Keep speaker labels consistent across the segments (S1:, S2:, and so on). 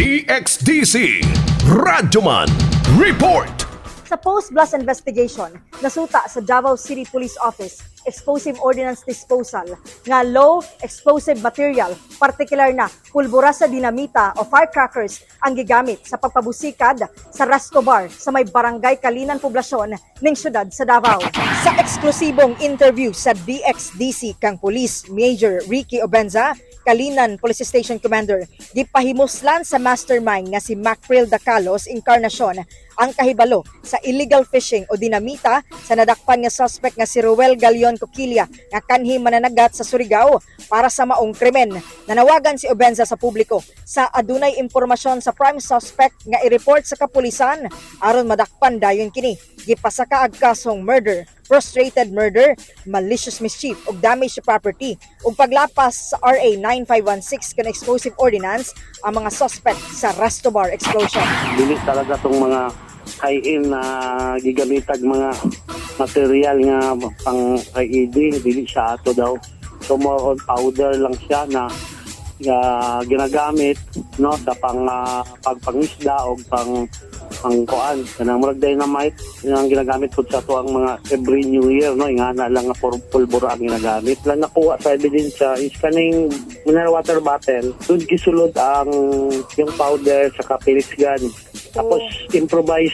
S1: DXDC Radyoman Report.
S2: Sa post-blast investigation, nasuta sa Davao City Police Office explosive ordnance disposal nga low explosive material, partikular na pulbura sa dinamita o firecrackers ang gigamit sa pagpabusikad sa resto bar sa may barangay Kalinan poblasyon ning syudad sa Davao. Sa eksklusibong interview sa DXDC kang Police Major Ricky Obenza, Kalinan Police Station Commander, gipahimuslan sa mastermind nga si Macril Dacalos Encarnacion ang kahibalo sa illegal fishing o dinamita sa nadakpan nga suspect nga si Ruel Galion Coquilla nga kanhi mananagat sa Surigao para sa maong krimen. Nanawagan si Obenza sa publiko sa adunay impormasyon sa prime suspect nga i-report sa kapulisan aron madakpan dayon kini. Gipasaka ag kasong murder, frustrated murder, malicious mischief ug damage to property ug paglapas sa RA 9516 kan explosive ordinance ang mga suspect sa resto bar explosion.
S3: Dili talaga tong mga high-end na gigamitag mga material nga pang IED, dili siya ato daw. So more on powder lang siya na ginagamit no sa pagpangisda o pangkuan kanang murag dynamite ang ginagamit pud sa to ang mga every new year no ingana lang nga pulbura ang ginagamit lang nakuha sa ebidensya is kaning mineral water bottle dun gisulod ang yung powder sa Phillips gun tapos improvise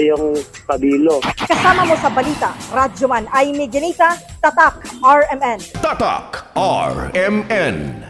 S3: yung pabilo.
S2: Kasama mo sa balita, Radyoman Aimee Ginita, Tatak RMN.
S1: Tatak RMN.